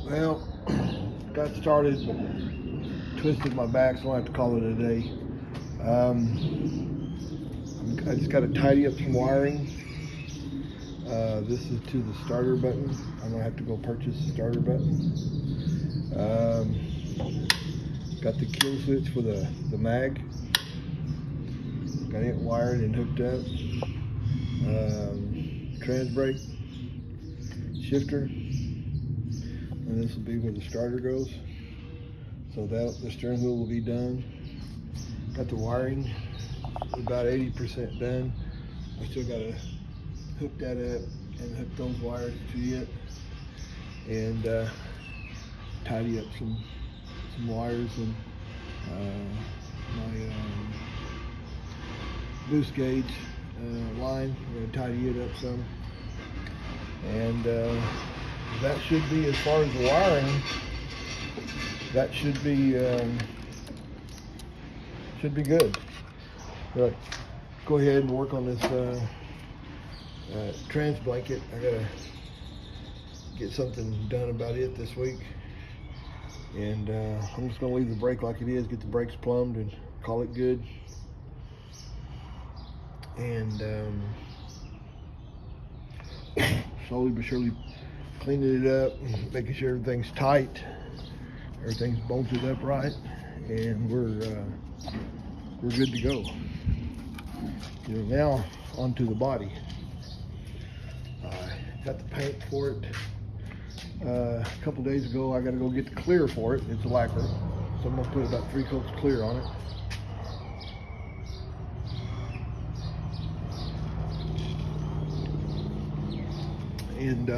Well, got started, but twisted my back, so I have to call it a day. I just got to tidy up some wiring. This is to the starter button. I'm gonna have to go purchase the starter button. Got the kill switch for the mag. Got it wired and hooked up. Trans brake, shifter, and this will be where the starter goes. So that the steering wheel will be done. Got the wiring about 80% done. I still got to hook that up and hook those wires to it, and tidy up some wires and my boost gauge line. I'm going to tidy it up some, and that should be, as far as the wiring, that should be good. But go ahead and work on this trans blanket. I gotta get something done about it this week, and I'm just gonna leave the brake like it is, get the brakes plumbed, and call it good. And slowly but surely cleaning it up, making sure everything's tight, everything's bolted up right, and we're good to go. Now onto the body. Got the paint for it. A couple days ago, I got to go get the clear for it. It's a lacquer, so I'm gonna put about 3 coats of clear on it. And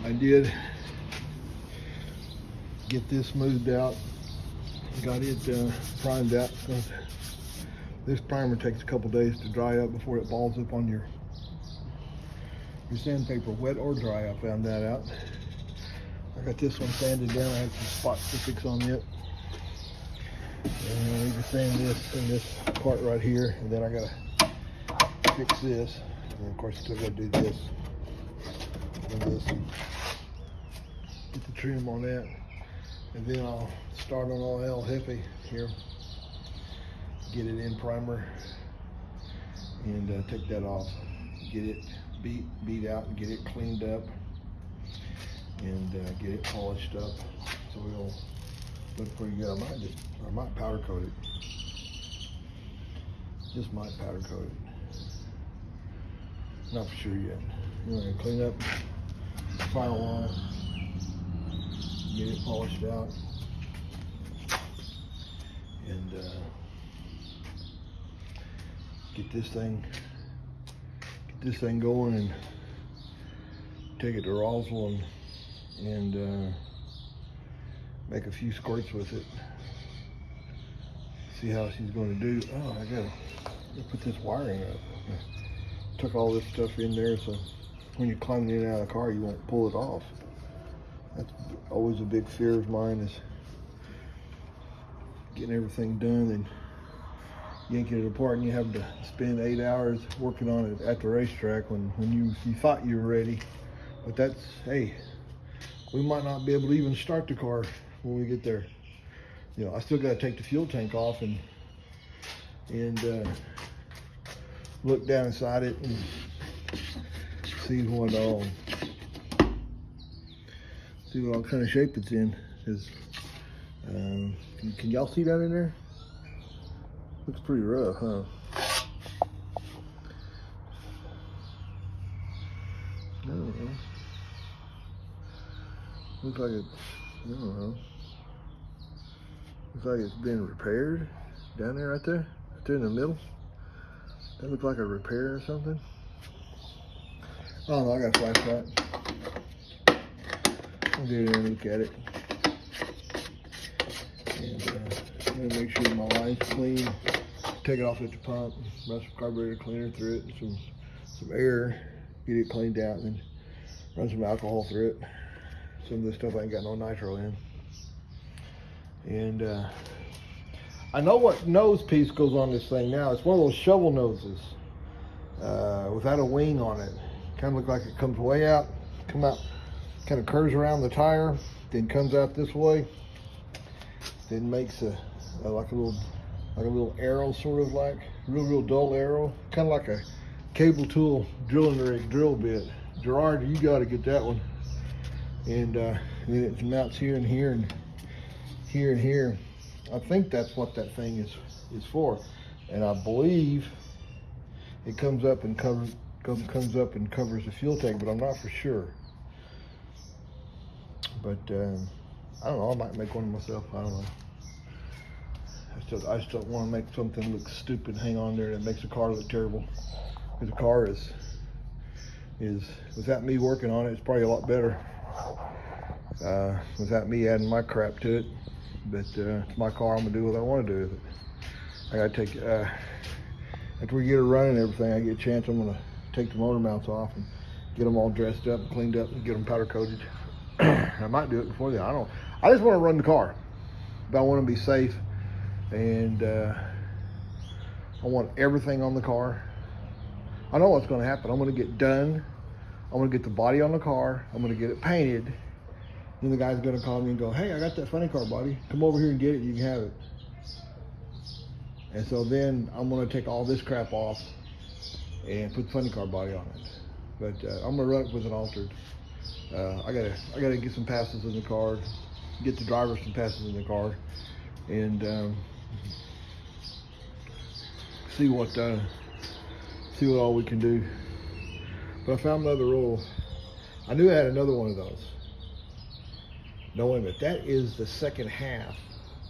I did get this smoothed out, got it primed out. This primer takes a couple days to dry up before it balls up on your sandpaper, wet or dry. I found that out. I got this one sanded down. I had some spots to fix on it. And I need to sand this in this part right here, and then I gotta fix this. And of course, still gotta do this and this, and get the trim on that. And then I'll start on all hell heavy here, get it in primer, and take that off, get it beat out, and get it cleaned up, and get it polished up, so it'll look pretty good. I might powder coat it. Just might powder coat it. Not for sure yet. I'm gonna clean up the firewall, get it polished out, and get this thing going, and take it to Roswell and make a few squirts with it. See how she's going to do. Oh, I gotta put this wiring up. Took all this stuff in there, so when you're climbing in and out of the car, you won't pull it off. That's always a big fear of mine, is getting everything done and yanking it apart, and you have to spend 8 hours working on it at the racetrack when you thought you were ready. But that's, hey, we might not be able to even start the car when we get there. I still got to take the fuel tank off and look down inside it and see what all kind of shape it's in. Can y'all see that in there? Looks pretty rough, huh? I don't know. Looks like it's, I don't know. Looks like it's been repaired down there, right there in the middle. That looks like a repair or something. I don't know, I got a flashlight. I'll get in there and look at it. And I'm gonna make sure my line's clean. Take it off at the pump, run some carburetor cleaner through it, and some air, get it cleaned out, and then run some alcohol through it. Some of this stuff ain't got no nitro in. And I know what nose piece goes on this thing now. It's one of those shovel noses without a wing on it. Kind of look like it comes way out, come out kind of curves around the tire, then comes out this way, then makes like a little arrow, sort of like real dull arrow, kind of like a cable tool drilling rig drill bit. Gerard, you got to get that one. And then it mounts here and here and here and here. I think that's what that thing is for, and I believe it comes up and covers the fuel tank, but I'm not for sure. But I don't know. I might make one myself. I don't know. I just don't want to make something look stupid, hang on there, that makes the car look terrible. Because the car is without me working on it, it's probably a lot better. Without me adding my crap to it. But it's my car. I'm gonna do what I want to do with it. I gotta take after we get it running and everything. I get a chance. I'm gonna take the motor mounts off and get them all dressed up and cleaned up and get them powder coated. I might do it before then. I don't know. I just want to run the car, but I want to be safe, and I want everything on the car. I know what's going to happen. I'm going to get done. I'm going to get the body on the car. I'm going to get it painted. Then the guy's going to call me and go, "Hey, I got that funny car body. Come over here and get it. You can have it." And so then I'm going to take all this crap off and put the funny car body on it. But I'm going to run it with an altered. I gotta get some passes in the car, get the driver some passes in the car, and see what all we can do. But I found another roll. I knew I had another one of those. No, wait a minute. That is the second half,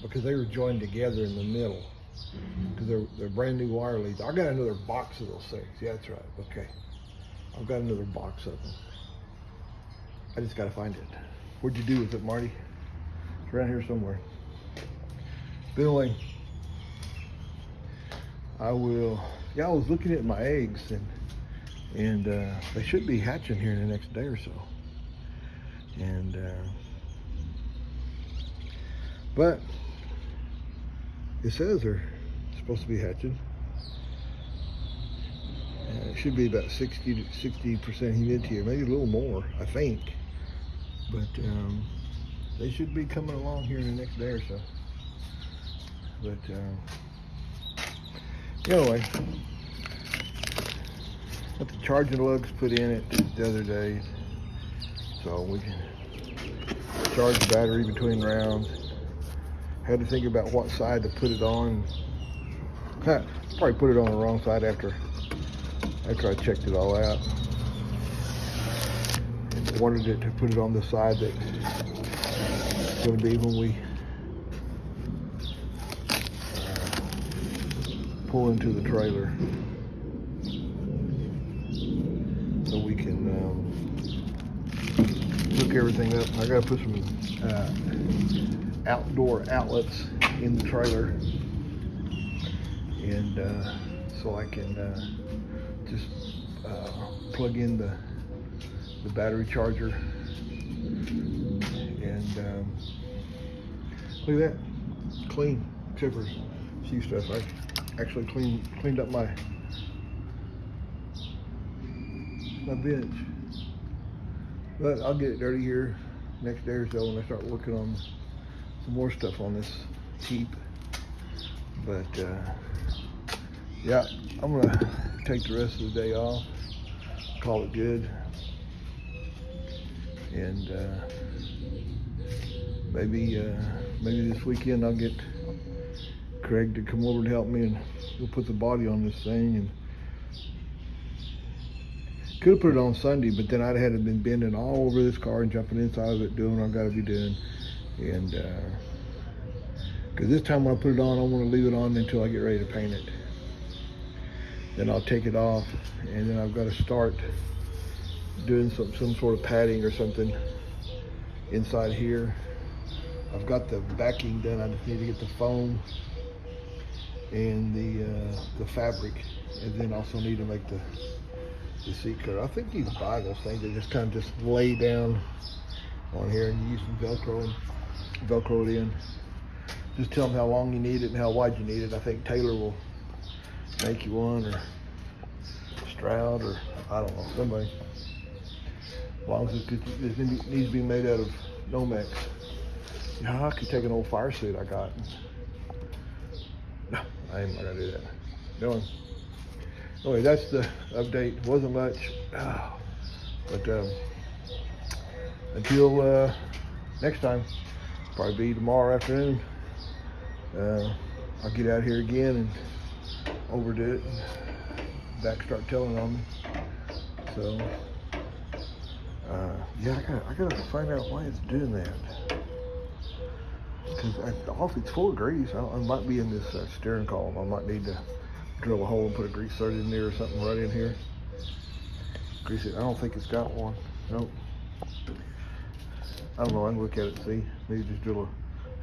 because they were joined together in the middle. Because they're brand new wire leads. I got another box of those things. Yeah, that's right. Okay, I've got another box of them. I just gotta find it. What'd you do with it, Marty? It's around here somewhere. But anyway, I was looking at my eggs, and they should be hatching here in the next day or so. And but it says they're supposed to be hatching. It should be about 60% humidity, or maybe a little more, I think. But they should be coming along here in the next day or so. But anyway, got the charging lugs put in it the other day, so we can charge the battery between rounds. Had to think about what side to put it on. Probably put it on the wrong side after I checked it all out. And wanted it to put it on the side that it's going to be when we pull into the trailer, so we can hook everything up. I got to put some outdoor outlets in the trailer, and so I can just plug in the battery charger. And look at that, clean, except for a few stuff. I actually cleaned up my bench, but I'll get it dirty here next day or so when I start working on some more stuff on this Jeep. But yeah, I'm gonna take the rest of the day off, call it good, and maybe this weekend I'll get Craig to come over and help me, and we'll put the body on this thing. And could have put it on Sunday, but then I'd have had to been bending all over this car and jumping inside of it, doing what I've got to be doing. And because this time when I put it on, I want to leave it on until I get ready to paint it. Then I'll take it off, and then I've got to start doing some sort of padding or something inside here. I've got the backing done. I just need to get the foam and the fabric, and then also need to make the seat cover. I think you can buy those things. They just kind of just lay down on here, and you use some Velcro and Velcro it in. Just tell them how long you need it and how wide you need it. I think Taylor will make you one, or Stroud, or I don't know, somebody. As long as it needs to be made out of Nomex. Yeah, I could take an old fire suit I got. No, I ain't gonna do that. No. Anyway, that's the update. Wasn't much, but until next time, probably be tomorrow afternoon. I'll get out here again and overdo it. And back start telling on me. So yeah, I gotta find out why it's doing that. Because it's full of grease. I might be in this steering column. I might need to drill a hole and put a grease thread in there or something right in here. Grease it. I don't think it's got one. Nope. I don't know. I can look at it and see. Maybe just drill a.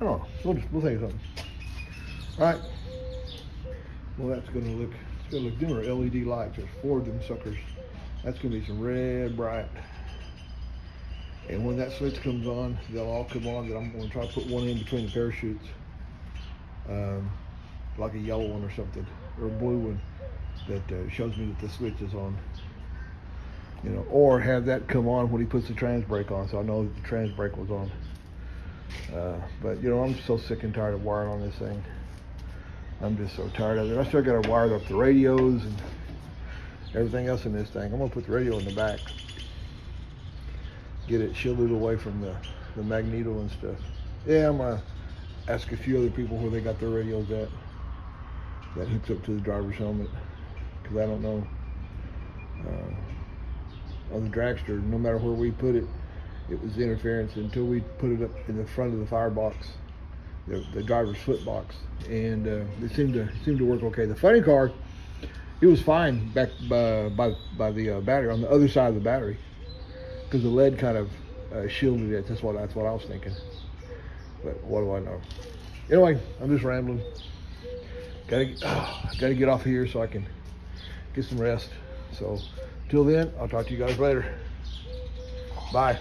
I don't know. We'll think of something. All right. Well, that's gonna look. It's gonna look dimmer. LED lights. There's 4 of them suckers. That's gonna be some red bright. And when that switch comes on, they'll all come on. Then I'm gonna try to put one in between the parachutes, like a yellow one or something, or a blue one that shows me that the switch is on. You know, or have that come on when he puts the trans brake on, so I know that the trans brake was on. But you know, I'm so sick and tired of wiring on this thing. I'm just so tired of it. I still got to wire up the radios and everything else in this thing. I'm gonna put the radio in the back, get it shielded away from the magneto and stuff. Yeah, I'm gonna ask a few other people where they got their radios at that hooks up to the driver's helmet, because I don't know. On the dragster, no matter where we put it, it was interference until we put it up in the front of the firebox, the driver's foot box, and it seemed to work okay. The funny car, it was fine back by the battery, on the other side of the battery, because the lead kind of shielded it. That's what I was thinking. But what do I know? Anyway, I'm just rambling. Gotta get off here so I can get some rest. So till then, I'll talk to you guys later. Bye.